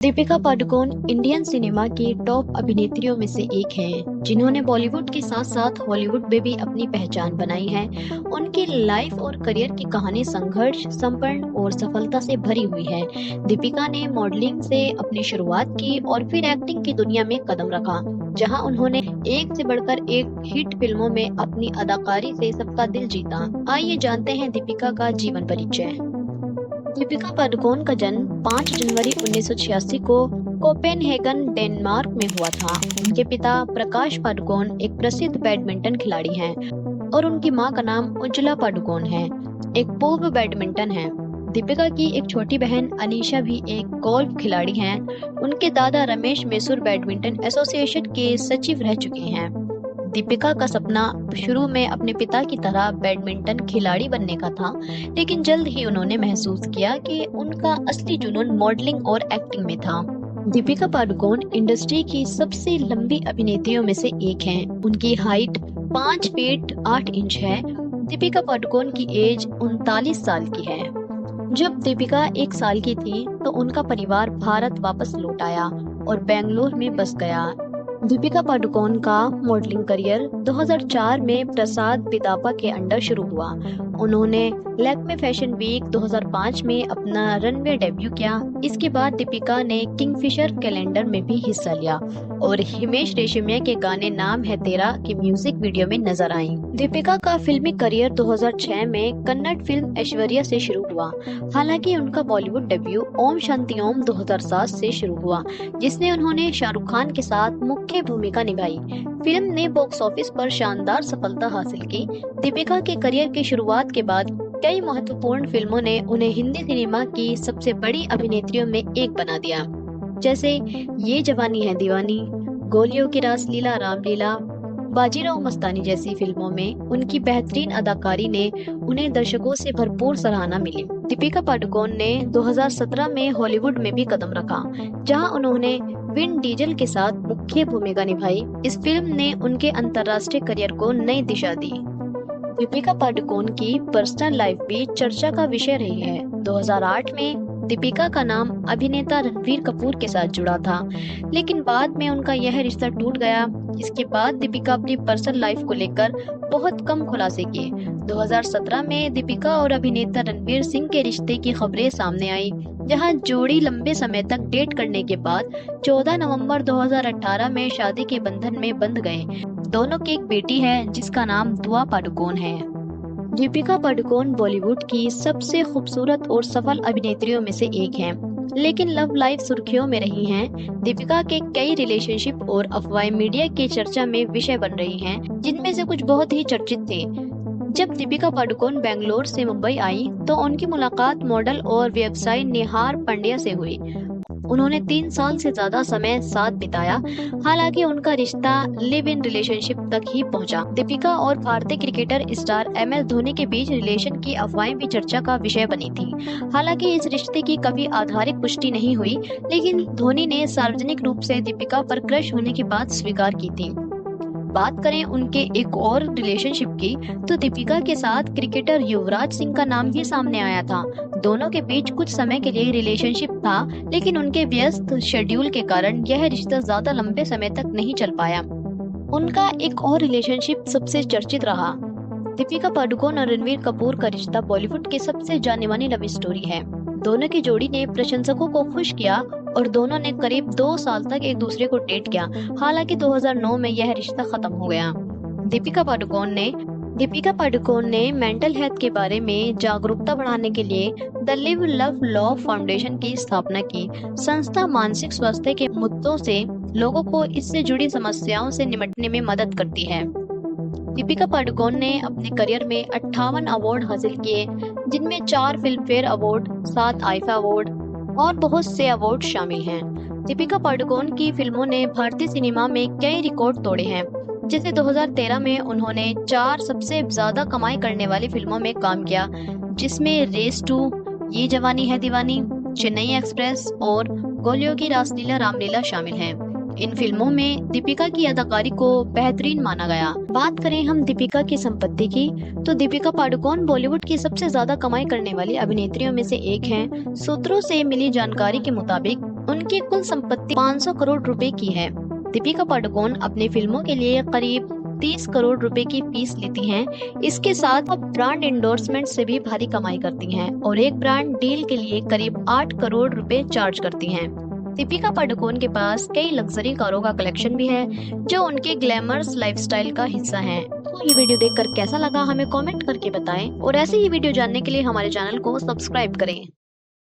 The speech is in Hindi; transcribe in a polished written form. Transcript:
दीपिका पादुकोण इंडियन सिनेमा की टॉप अभिनेत्रियों में से एक हैं, जिन्होंने बॉलीवुड के साथ साथ हॉलीवुड में भी अपनी पहचान बनाई है। उनकी लाइफ और करियर की कहानी संघर्ष, संपन्न और सफलता से भरी हुई है। दीपिका ने मॉडलिंग से अपनी शुरुआत की और फिर एक्टिंग की दुनिया में कदम रखा, जहां उन्होंने एक से बढ़कर एक हिट फिल्मों में अपनी अदाकारी से सबका दिल जीता। आइए जानते हैं दीपिका का जीवन परिचय। दीपिका पादुकोण का जन्म 5 जनवरी 1986 को कोपेनहेगन, डेनमार्क में हुआ था। उनके पिता प्रकाश पादुकोण एक प्रसिद्ध बैडमिंटन खिलाड़ी हैं और उनकी मां का नाम उज्ज्वला पादुकोण है, एक पूर्व बैडमिंटन है। दीपिका की एक छोटी बहन अनीशा भी एक गोल्फ खिलाड़ी हैं। उनके दादा रमेश मैसूर बैडमिंटन एसोसिएशन के सचिव रह चुके हैं। दीपिका का सपना शुरू में अपने पिता की तरह बैडमिंटन खिलाड़ी बनने का था, लेकिन जल्द ही उन्होंने महसूस किया कि उनका असली जुनून मॉडलिंग और एक्टिंग में था। दीपिका पादुकोण इंडस्ट्री की सबसे लंबी अभिनेत्रियों में से एक हैं। उनकी हाइट 5 फीट 8 इंच है। दीपिका पादुकोण की एज 39 साल की है। जब दीपिका 1 साल की थी तो उनका परिवार भारत वापस लौट आया और बेंगलुरु में बस गया। दीपिका पादुकोण का मॉडलिंग करियर 2004 में प्रसाद पितापा के अंडर शुरू हुआ। उन्होंने लैक्मे फैशन वीक 2005 में अपना रनवे डेब्यू किया। इसके बाद दीपिका ने किंगफिशर कैलेंडर में भी हिस्सा लिया और हिमेश रेशमिया के गाने नाम है तेरा की म्यूजिक वीडियो में नजर आई। दीपिका का फिल्मी करियर 2006 में कन्नड़ फिल्म ऐश्वर्या से शुरू हुआ। हालांकि उनका बॉलीवुड डेब्यू ओम शांति ओम 2007 से शुरू हुआ, जिसने उन्होंने शाहरुख खान के साथ मुख्य भूमिका निभाई। फिल्म ने बॉक्स ऑफिस पर शानदार सफलता हासिल की। दीपिका के करियर की शुरुआत के बाद कई महत्वपूर्ण फिल्मों ने उन्हें हिंदी सिनेमा की सबसे बड़ी अभिनेत्रियों में एक बना दिया, जैसे ये जवानी है दीवानी, गोलियों की रासलीला रामलीला, बाजीराव मस्तानी जैसी फिल्मों में उनकी बेहतरीन अदाकारी ने उन्हें दर्शकों से भरपूर सराहना मिली। दीपिका पादुकोण ने 2017 में हॉलीवुड में भी कदम रखा, जहां उन्होंने विन डीजल के साथ मुख्य भूमिका निभाई। इस फिल्म ने उनके अंतर्राष्ट्रीय करियर को नई दिशा दी। दीपिका पादुकोण की पर्सनल लाइफ भी चर्चा का विषय रही है। 2008 में दीपिका का नाम अभिनेता रणबीर कपूर के साथ जुड़ा था, लेकिन बाद में उनका यह रिश्ता टूट गया। इसके बाद दीपिका अपनी पर्सनल लाइफ को लेकर बहुत कम खुलासे किए। 2017 में दीपिका और अभिनेता रणवीर सिंह के रिश्ते की खबरें सामने आई, जहां जोड़ी लंबे समय तक डेट करने के बाद 14 नवंबर 2018 में शादी के बंधन में बंध गए। दोनों की एक बेटी है जिसका नाम दुआ पादुकोण है। दीपिका पादुकोण बॉलीवुड की सबसे खूबसूरत और सफल अभिनेत्रियों में से एक हैं, लेकिन लव लाइफ सुर्खियों में रही हैं। दीपिका के कई रिलेशनशिप और अफवाहें मीडिया की चर्चा में विषय बन रही हैं, जिनमें से कुछ बहुत ही चर्चित थे। जब दीपिका पादुकोण बेंगलोर से मुंबई आई तो उनकी मुलाकात मॉडल और व्यवसायी निहार पांड्या से हुई। उन्होंने 3 साल से ज्यादा समय साथ बिताया। हालांकि उनका रिश्ता लिव इन रिलेशनशिप तक ही पहुंचा। दीपिका और भारतीय क्रिकेटर स्टार MS धोनी के बीच रिलेशन की अफवाहें भी चर्चा का विषय बनी थी। हालांकि इस रिश्ते की कभी आधारिक पुष्टि नहीं हुई, लेकिन धोनी ने सार्वजनिक रूप से दीपिका पर क्रश होने की बात स्वीकार की थी। बात करें उनके एक और रिलेशनशिप की, तो दीपिका के साथ क्रिकेटर युवराज सिंह का नाम भी सामने आया था। दोनों के बीच कुछ समय के लिए रिलेशनशिप था, लेकिन उनके व्यस्त शेड्यूल के कारण यह रिश्ता ज्यादा लंबे समय तक नहीं चल पाया। उनका एक और रिलेशनशिप सबसे चर्चित रहा। दीपिका पादुकोण और रणबीर कपूर का रिश्ता बॉलीवुड की सबसे जानी मानी लव स्टोरी है। दोनों की जोड़ी ने प्रशंसकों को खुश किया और दोनों ने करीब 2 साल तक एक दूसरे को डेट किया। हालांकि 2009 में यह रिश्ता खत्म हो गया। दीपिका पादुकोण ने मेंटल हेल्थ के बारे में जागरूकता बढ़ाने के लिए the live love love foundation की स्थापना की। संस्था मानसिक स्वास्थ्य के मुद्दों से लोगों को इससे जुड़ी समस्याओं से निपटने में मदद करती है। दीपिका पादुकोण ने अपने करियर में 58 अवार्ड हासिल किए, जिनमें 4 film fair award, 7 IIFA award और बहुत से अवार्ड शामिल हैं। दीपिका पादुकोण की फिल्मों ने भारतीय सिनेमा में कई रिकॉर्ड तोड़े हैं। जैसे 2013 में उन्होंने 4 सबसे ज्यादा कमाई करने वाली फिल्मों में काम किया, जिसमें रेस 2, ये जवानी है दीवानी, चेन्नई एक्सप्रेस और गोलियों की रासलीला रामलीला शामिल हैं। इन फिल्मों में दीपिका की अदाकारी को बेहतरीन माना गया। बात करें हम दीपिका की संपत्ति की, तो दीपिका पादुकोण बॉलीवुड की सबसे ज्यादा कमाई करने वाली अभिनेत्रियों में से एक हैं। सूत्रों से मिली जानकारी के मुताबिक उनकी कुल संपत्ति 500 करोड़ रुपए की है। दीपिका पादुकोण अपनी फिल्मों के लिए करीब 30 करोड़ रुपए की फीस लेती हैं। इसके साथ वो ब्रांड एंडोर्समेंट से भी भारी कमाई करती हैं और एक ब्रांड डील के लिए करीब 8 करोड़ रुपए चार्ज करती हैं। दीपिका पादुकोण के पास कई लग्जरी कारों का कलेक्शन भी है जो उनके ग्लैमरस लाइफस्टाइल का हिस्सा है। तो ये वीडियो देखकर कैसा लगा हमें कमेंट करके बताएं और ऐसे ही वीडियो जानने के लिए हमारे चैनल को सब्सक्राइब करें।